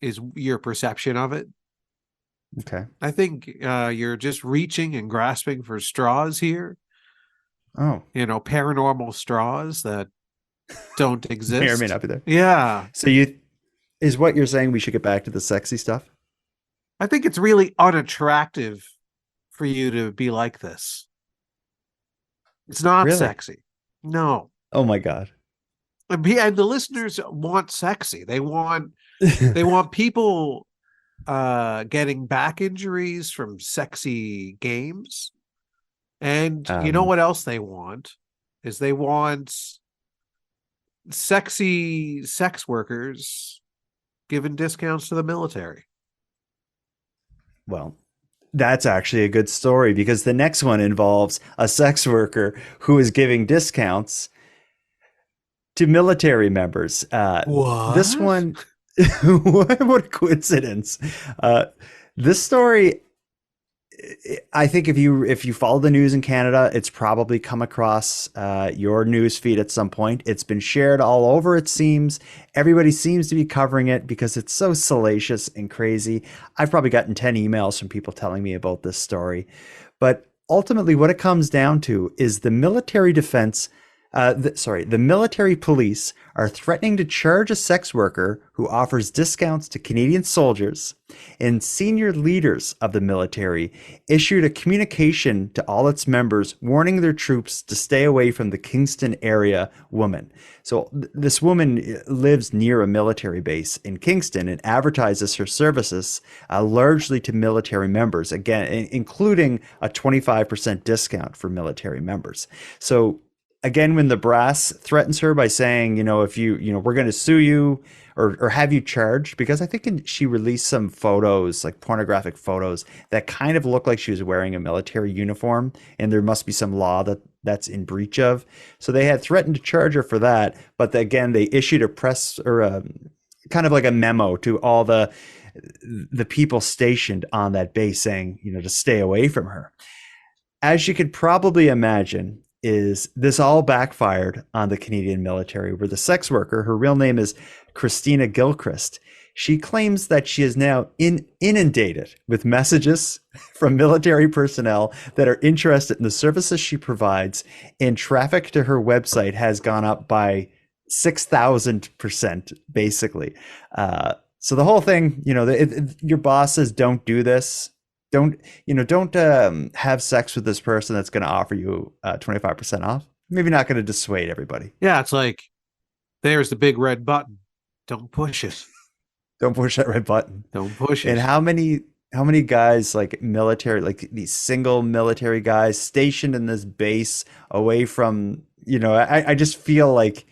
your perception of it.
Okay.
I think you're just reaching and grasping for straws here.
Oh.
Paranormal straws that don't exist.
May or may not be there.
Yeah.
So is what you're saying we should get back to the sexy stuff?
I think it's really unattractive for you to be like this. It's not
Really?
sexy. No.
Oh my God.
And the listeners want sexy. They want people getting back injuries from sexy games. And you know what else they want? Is they want sexy sex workers giving discounts to the military.
Well, that's actually a good story, because the next one involves a sex worker who is giving discounts to military members.
What?
This one, what a coincidence. This story, I think if you follow the news in Canada, it's probably come across your news feed at some point. It's been shared all over, it seems. Everybody seems to be covering it because it's so salacious and crazy. I've probably gotten 10 emails from people telling me about this story. But ultimately, what it comes down to is the military defense. The military police are threatening to charge a sex worker who offers discounts to Canadian soldiers, and senior leaders of the military issued a communication to all its members warning their troops to stay away from the Kingston area woman. So this woman lives near a military base in Kingston and advertises her services largely to military members, again, including a 25% discount for military members. So again, when the brass threatens her by saying, if we're going to sue you or have you charged, because I think she released some photos, like pornographic photos, that kind of looked like she was wearing a military uniform, and there must be some law that's in breach of. So they had threatened to charge her for that. But again, they issued a press or kind of like a memo to all the people stationed on that base saying, to stay away from her. As you could probably imagine, is this all backfired on the Canadian military, where the sex worker, her real name is Christina Gilchrist. She claims that she is now inundated with messages from military personnel that are interested in the services she provides, and traffic to her website has gone up by 6,000%, basically. So the whole thing, your boss says, don't do this. Don't have sex with this person that's going to offer you 25% off. Maybe not going to dissuade everybody.
Yeah, it's like, there's the big red button. Don't push it.
Don't push that red button.
Don't push it.
And how many guys, like military, like these single military guys stationed in this base away from, I just feel like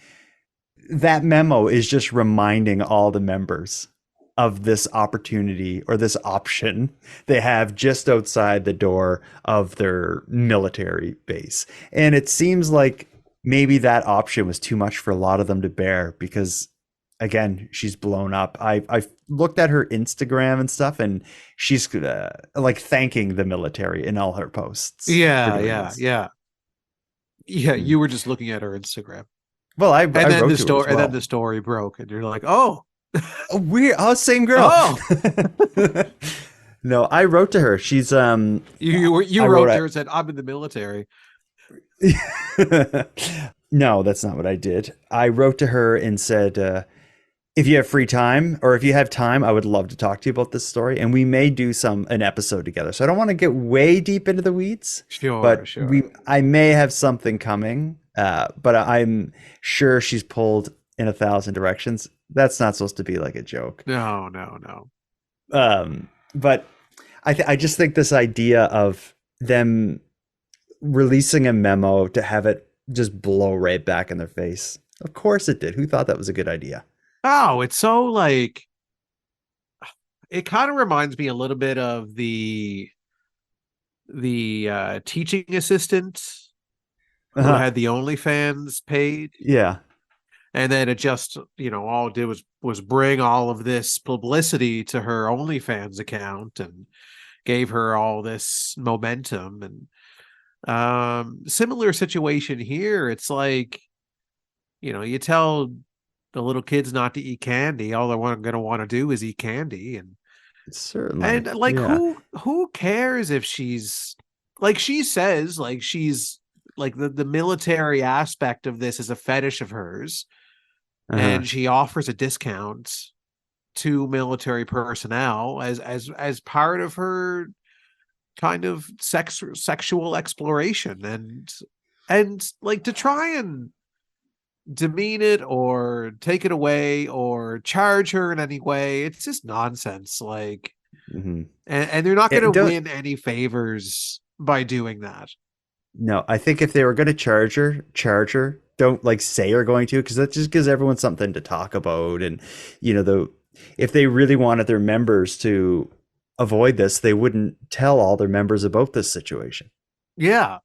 that memo is just reminding all the members of this opportunity or this option they have just outside the door of their military base. And it seems like maybe that option was too much for a lot of them to bear, because again, she's blown up. I looked at her Instagram and stuff, and she's like thanking the military in all her posts.
Yeah. You were just looking at her Instagram.
Well, I
then
wrote
the
to
story,
her as well.
and then the story broke, and you're like, oh.
Weird. Oh, same girl.
Oh.
No, I wrote to her. She's
you wrote to her and said, I'm in the military.
No, that's not what I did. I wrote to her and said, if you have free time, or if you have time, I would love to talk to you about this story, and we may do an episode together. So I don't want to get way deep into the weeds. Sure. I may have something coming, but I'm sure she's pulled in 1,000 directions. That's not supposed to be like a joke.
No.
But I just think this idea of them releasing a memo to have it just blow right back in their face. Of course it did. Who thought that was a good idea?
Oh, it's so like, it kind of reminds me a little bit of the teaching assistant who had the OnlyFans page.
Yeah.
And then it just, all it did was bring all of this publicity to her OnlyFans account and gave her all this momentum. And similar situation here. It's like, you tell the little kids not to eat candy. All they're going to want to do is eat candy. And
certainly.
And like, who cares if she's like, she says, like, she's like the military aspect of this is a fetish of hers. And she offers a discount to military personnel as part of her kind of sexual exploration, and like, to try and demean it or take it away or charge her in any way, it's just nonsense. Like, and they're not going to win any favors by doing that.
No, I think if they were going to charge her, don't like say you're going to, because that just gives everyone something to talk about. And if they really wanted their members to avoid this, they wouldn't tell all their members about this situation.
Yeah,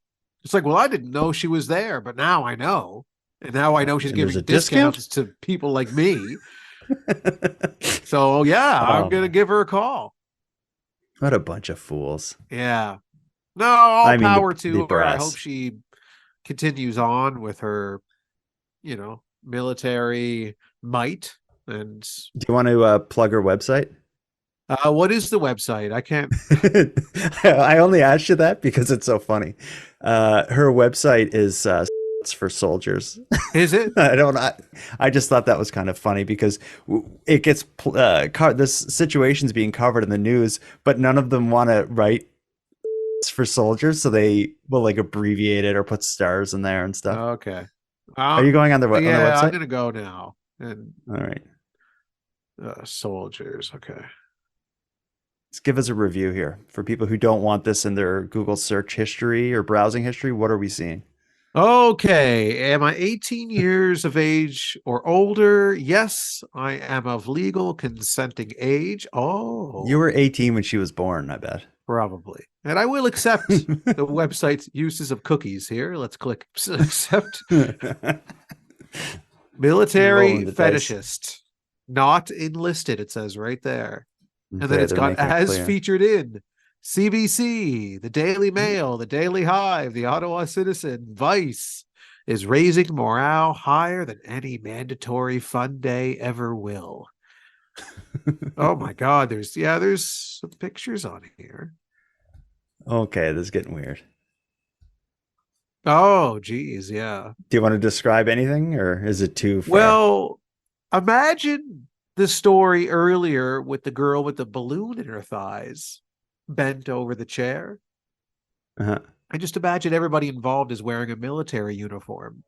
it's like, well, I didn't know she was there, but now I know, and now I know she's giving discounts to people like me. So yeah, I'm gonna give her a call.
What a bunch of fools!
Yeah, no, all power to her. I hope she continues on with her, military might. And
do you want to plug her website?
What is the website? I can't.
I only asked you that because it's so funny. Her website is for soldiers.
Is it?
I just thought that was kind of funny because it gets this situation's being covered in the news, but none of them want to write for soldiers, so they will like abbreviate it or put stars in there and stuff.
Okay.
Are you going on the website?
I'm gonna go now. And
all right.
Soldiers. Okay.
Let's give us a review here for people who don't want this in their Google search history or browsing history. What are we seeing?
Okay. Am I 18 years of age or older? Yes, I am of legal consenting age. Oh.
You were 18 when she was born, I bet.
Probably. And I will accept the website's uses of cookies here. Let's click accept. Military fetishist. Not enlisted, it says right there. And then it's got as featured in CBC, the Daily Mail, the Daily Hive, the Ottawa Citizen, Vice is raising morale higher than any mandatory fun day ever will. Oh my God, there's some pictures on here.
Okay, this is getting weird.
Oh, geez, yeah.
Do you want to describe anything, or is it too far?
Well, imagine the story earlier with the girl with the balloon in her thighs, bent over the chair. I just imagine everybody involved is wearing a military uniform.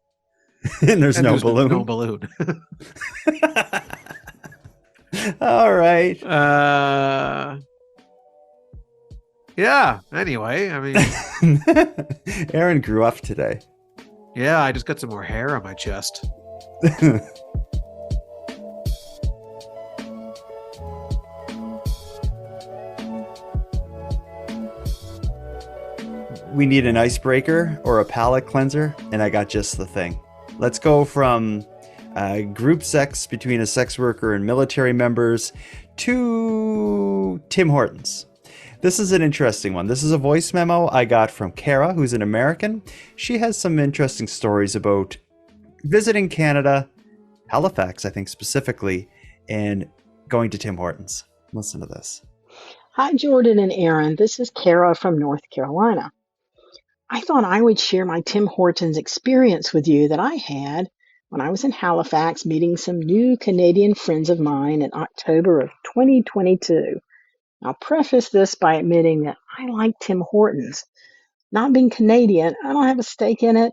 and there's no balloon.
No balloon.
All right.
Yeah. Anyway, I mean,
Aaron grew up today.
Yeah, I just got some more hair on my chest.
We need an icebreaker or a palate cleanser, and I got just the thing. Let's go from group sex between a sex worker and military members to Tim Hortons. This is an interesting one. This is a voice memo I got from Kara, who's an American. She has some interesting stories about visiting Canada, Halifax, I think specifically, and going to Tim Hortons. Listen to this.
Hi, Jordan and Aaron. This is Kara from North Carolina. I thought I would share my Tim Hortons experience with you that I had when I was in Halifax meeting some new Canadian friends of mine in October of 2022. I'll preface this by admitting that I like Tim Hortons. Not being Canadian, I don't have a stake in it,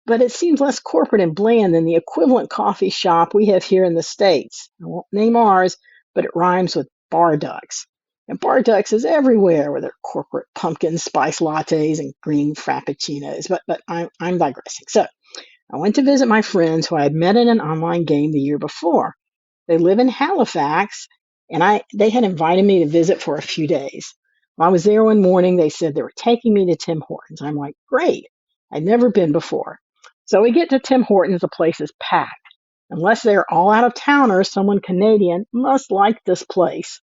but it seems less corporate and bland than the equivalent coffee shop we have here in the States. I won't name ours, but it rhymes with Bar Ducks. And Bar Ducks is everywhere with their corporate pumpkin spice lattes and green frappuccinos, but I'm digressing. So I went to visit my friends who I had met in an online game the year before. They live in Halifax, and they had invited me to visit for a few days. While I was there one morning, they said they were taking me to Tim Hortons. I'm like, great. I'd never been before. So we get to Tim Hortons, the place is packed. Unless they're all out of towners, someone Canadian must like this place.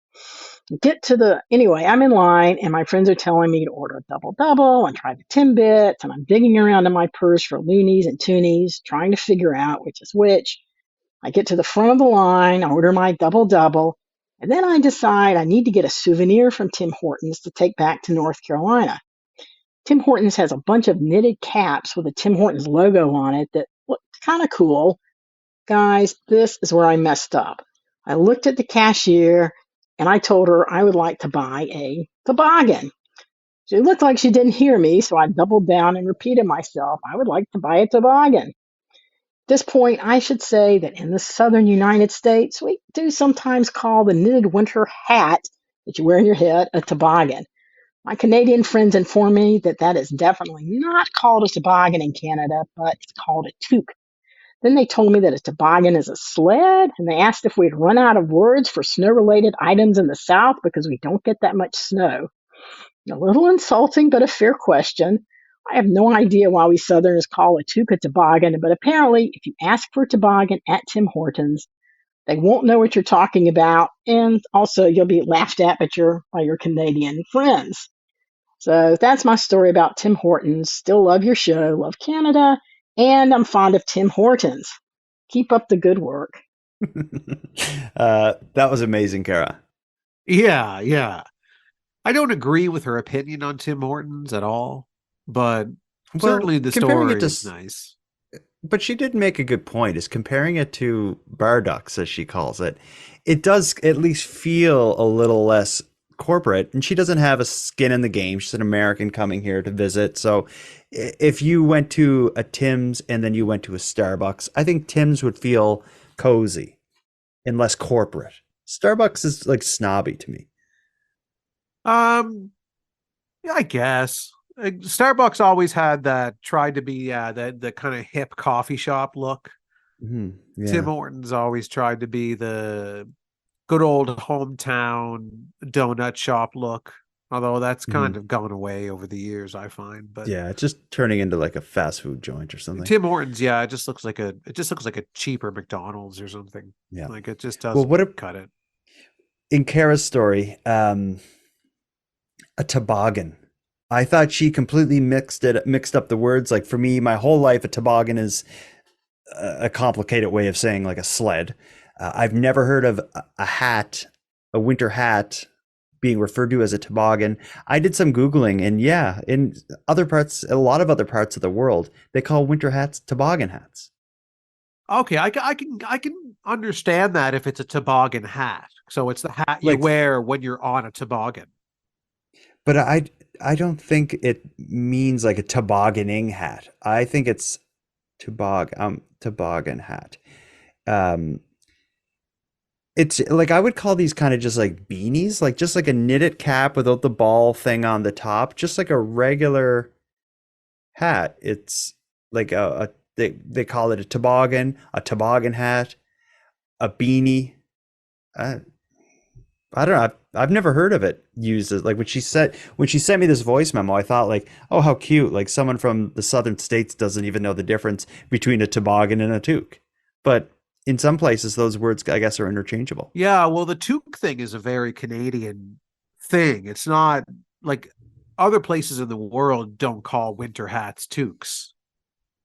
Anyway, I'm in line and my friends are telling me to order a double double and try the Timbits, and I'm digging around in my purse for loonies and toonies, trying to figure out which is which. I get to the front of the line, I order my double double, and then I decide I need to get a souvenir from Tim Hortons to take back to North Carolina. Tim Hortons has a bunch of knitted caps with a Tim Hortons logo on it that look kind of cool. Guys, this is where I messed up. I looked at the cashier and I told her I would like to buy a toboggan. She looked like she didn't hear me, so I doubled down and repeated myself. I would like to buy a toboggan. At this point, I should say that in the southern United States, we do sometimes call the knitted winter hat that you wear on your head a toboggan. My Canadian friends inform me that that is definitely not called a toboggan in Canada, but it's called a toque. Then they told me that a toboggan is a sled, and they asked if we'd run out of words for snow-related items in the South because we don't get that much snow. A little insulting, but a fair question. I have no idea why we Southerners call a toque a toboggan, but apparently if you ask for a toboggan at Tim Hortons, they won't know what you're talking about, and also you'll be laughed at by your Canadian friends. So that's my story about Tim Hortons. Still love your show, love Canada, and I'm fond of Tim Hortons. Keep up the good work.
That was amazing, Kara.
Yeah. I don't agree with her opinion on Tim Hortons at all, but certainly the story is nice.
But she did make a good point, is comparing it to Barducks, as she calls it. It does at least feel a little less corporate, and she doesn't have a skin in the game. She's an American coming here to visit. So if you went to a Tim's and then you went to a Starbucks, I think Tim's would feel cozy and less corporate. Starbucks is like snobby to me.
Yeah, I guess. Starbucks always had tried to be the kind of hip coffee shop look.
Mm-hmm. Yeah.
Tim Hortons always tried to be the good old hometown donut shop look, although that's kind of gone away over the years, I find. But
yeah, it's just turning into like a fast food joint or something.
Tim Hortons, yeah, it just looks like a cheaper McDonald's or something.
Yeah,
like it just doesn't cut it.
In Kara's story, a toboggan. I thought she completely mixed up the words. Like for me, my whole life, a toboggan is a complicated way of saying like a sled. I've never heard of a winter hat being referred to as a toboggan. I did some Googling, and yeah, in a lot of other parts of the world, they call winter hats toboggan hats.
Okay, I can understand that if it's a toboggan hat. So it's the hat you wear when you're on a toboggan.
But I don't think it means like a tobogganing hat. I think it's toboggan hat. It's like I would call these kind of just like beanies, like just like a knitted cap without the ball thing on the top, just like a regular hat. It's like they call it a toboggan hat, a beanie. I don't know. I've never heard of it used as like when she sent me this voice memo, I thought like, oh, how cute. Like someone from the southern states doesn't even know the difference between a toboggan and a toque. But in some places, those words, I guess, are interchangeable.
Yeah, well, the toque thing is a very Canadian thing. It's not like other places in the world don't call winter hats toques.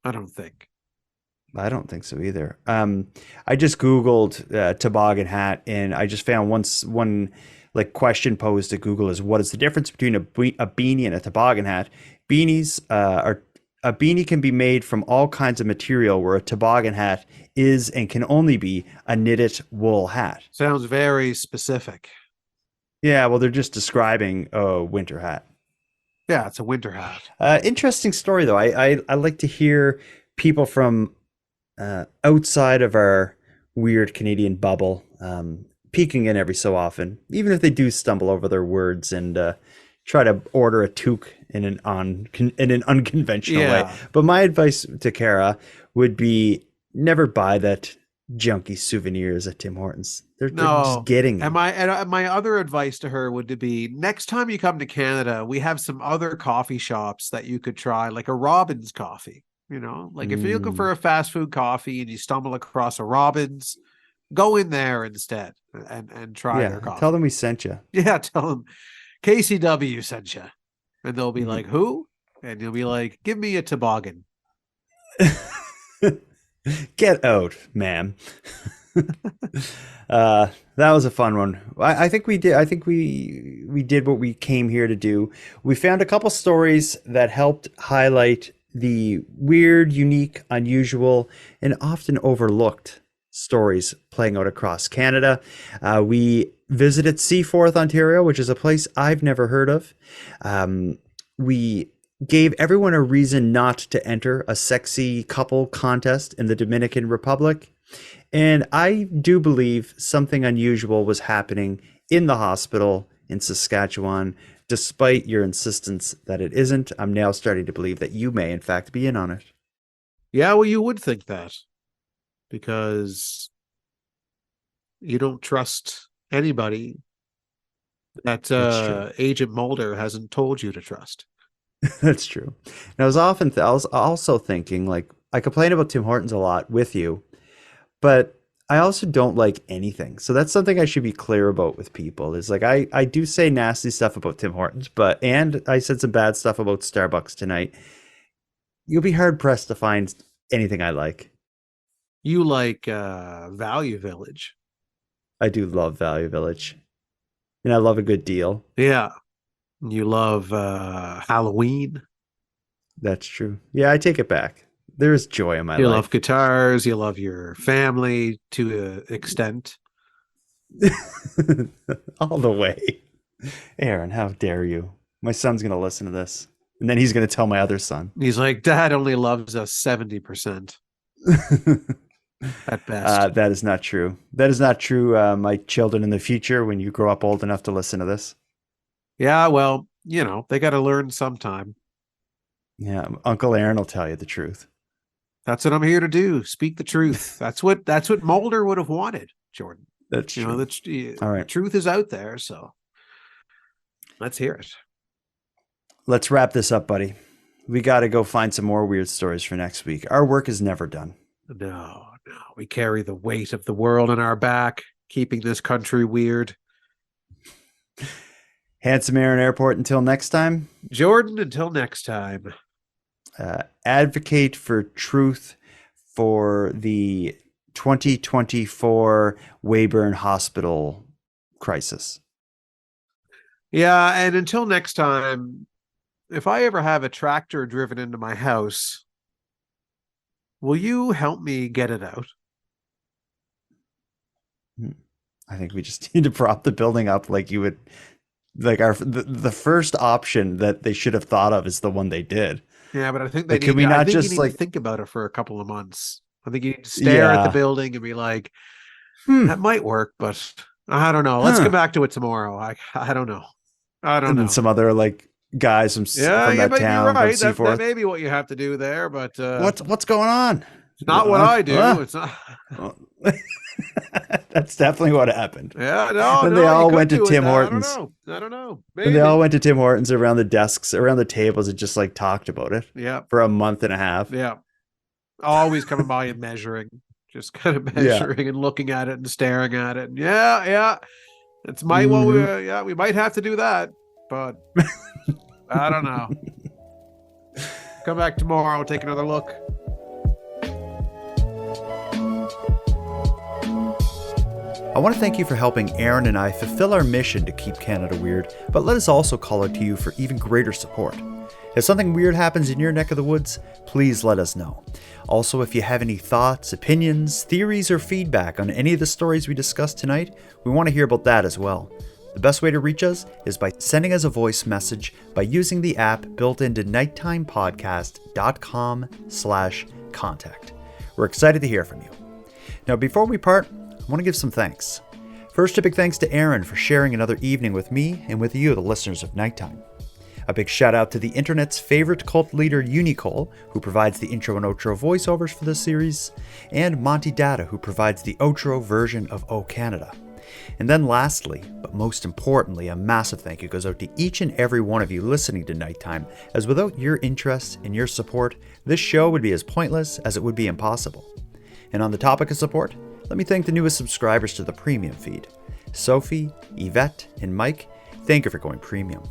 I don't think.
I don't think so either. I just Googled toboggan hat, and I just found one like question posed to Google is, what is the difference between a beanie and a toboggan hat? Beanies a beanie can be made from all kinds of material, where a toboggan hat is and can only be a knitted wool hat.
Sounds very specific.
Yeah, well, they're just describing a winter hat.
Yeah, it's a winter hat.
Interesting story, though. I like to hear people from outside of our weird Canadian bubble peeking in every so often, even if they do stumble over their words and try to order a toque in an unconventional way. But my advice to Kara would be never buy that junky souvenirs at Tim Hortons. They're just getting them.
And my other advice to her would be, next time you come to Canada, we have some other coffee shops that you could try, like a Robin's Coffee. You know, like if you're looking for a fast food coffee and you stumble across a Robin's, go in there instead and try their coffee.
Tell them we sent you.
Yeah, tell them KCW sent you. And they'll be like, who? And you'll be like, give me a toboggan.
Get out, ma'am. That was a fun one. I think we did. I think we did what we came here to do. We found a couple stories that helped highlight the weird, unique, unusual, and often overlooked stories playing out across Canada. We visited Seaforth, Ontario, which is a place I've never heard of. We gave everyone a reason not to enter a sexy couple contest in the Dominican Republic. And I do believe something unusual was happening in the hospital in Saskatchewan, despite your insistence that it isn't. I'm now starting to believe that you may, in fact, be in on it.
Yeah, well, you would think that because you don't trust anybody that Agent Mulder hasn't told you to trust.
That's true. And I was also thinking, like, I complain about Tim Hortons a lot with you, but I also don't like anything. So that's something I should be clear about with people is like, I do say nasty stuff about Tim Hortons, and I said some bad stuff about Starbucks tonight. You'll be hard pressed to find anything I like.
You like Value Village.
I do love Value Village. And I love a good deal.
Yeah. You love Halloween.
That's true. Yeah, I take it back. There's joy in my life.
You love guitars. You love your family to an extent.
All the way. Aaron, how dare you? My son's going to listen to this. And then he's going to tell my other son.
He's like, Dad only loves us 70%. At best.
That is not true. That is not true. My children in the future, when you grow up old enough to listen to this.
Yeah, well, you know, they got to learn sometime.
Yeah, Uncle Aaron will tell you the truth.
That's what I'm here to do. Speak the truth. That's what Mulder would have wanted, Jordan.
That's true.
All right. The truth is out there, so let's hear it.
Let's wrap this up, buddy. We got to go find some more weird stories for next week. Our work is never done.
No. We carry the weight of the world on our back, keeping this country weird.
Handsome Aaron Airport, until next time.
Jordan, until next time.
Advocate for truth for the 2024 Weyburn Hospital crisis.
Yeah, and until next time, if I ever have a tractor driven into my house, will you help me get it out?
I think we just need to prop the building up like you would. Like the first option that they should have thought of is the one they did.
Yeah, but I think they
need to
think about it for a couple of months. I think you need to stare at the building and be like, that might work, but I don't know. Let's come back to it tomorrow. I don't know.
And then some other like guys from that town.
Right. That may be what you have to do there, but
what's going on?
It's not what I do. It's not.
That's definitely what happened.
Yeah, no.
And they all went to Tim Hortons.
I don't know. Maybe.
And they all went to Tim Hortons around the desks, around the tables, and just like talked about it.
Yeah.
For a month and a half.
Yeah. Always coming by and measuring, just kind of measuring and looking at it and staring at it. And yeah. It's we might have to do that, but I don't know. Come back tomorrow, take another look.
I want to thank you for helping Aaron and I fulfill our mission to keep Canada weird, but let us also call out to you for even greater support. If something weird happens in your neck of the woods, please let us know. Also, if you have any thoughts, opinions, theories, or feedback on any of the stories we discussed tonight, we want to hear about that as well. The best way to reach us is by sending us a voice message by using the app built into nighttimepodcast.com/contact. We're excited to hear from you. Now, before we part, I want to give some thanks. First, a big thanks to Aaron for sharing another evening with me and with you, the listeners of Nighttime. A big shout out to the internet's favorite cult leader, Unicole, who provides the intro and outro voiceovers for this series, and Monty Data, who provides the outro version of O Canada. And then lastly, but most importantly, a massive thank you goes out to each and every one of you listening to Nighttime, as without your interest and your support, this show would be as pointless as it would be impossible. And on the topic of support, let me thank the newest subscribers to the premium feed. Sophie, Yvette, and Mike, thank you for going premium.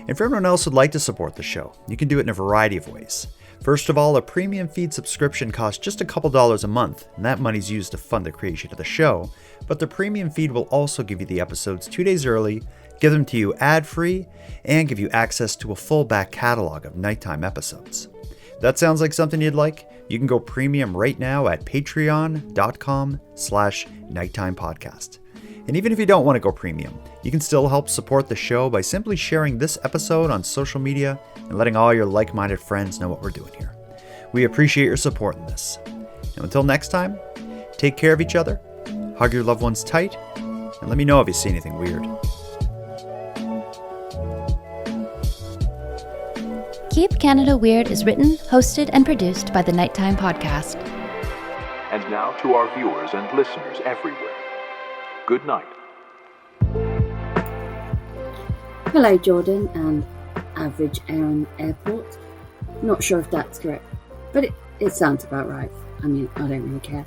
And for everyone else who'd like to support the show, you can do it in a variety of ways. First of all, a premium feed subscription costs just a couple dollars a month, and that money's used to fund the creation of the show, but the premium feed will also give you the episodes 2 days early, give them to you ad-free, and give you access to a full back catalog of Nighttime episodes. If that sounds like something you'd like, you can go premium right now at patreon.com/nighttimepodcast. And even if you don't want to go premium, you can still help support the show by simply sharing this episode on social media and letting all your like-minded friends know what we're doing here. We appreciate your support in this. And until next time, take care of each other, hug your loved ones tight, and let me know if you see anything weird.
Keep Canada Weird is written, hosted, and produced by the Nighttime Podcast.
And now to our viewers and listeners everywhere. Good night.
Hello, Jordan and Average Aaron Airport. Not sure if that's correct, but it sounds about right. I mean, I don't really care.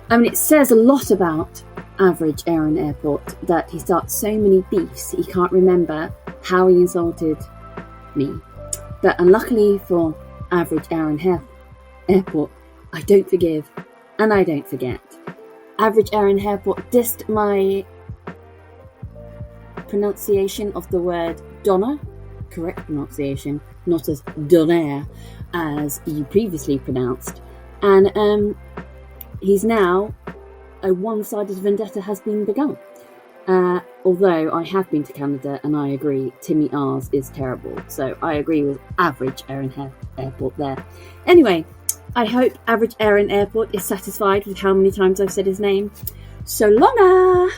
I mean, it says a lot about Average Aaron Airport that he starts so many beefs he can't remember how he insulted me. But unluckily for Average Aaron Airport, I don't forgive and I don't forget. Average Aaron Airport dissed my pronunciation of the word Donna, correct pronunciation, not as Donaire as you previously pronounced, and he's now a one-sided vendetta has been begun. Although I have been to Canada and I agree Timmy R's is terrible, so I agree with Average Aaron Airport there. Anyway, I hope Average Aaron Airport is satisfied with how many times I've said his name. So longa!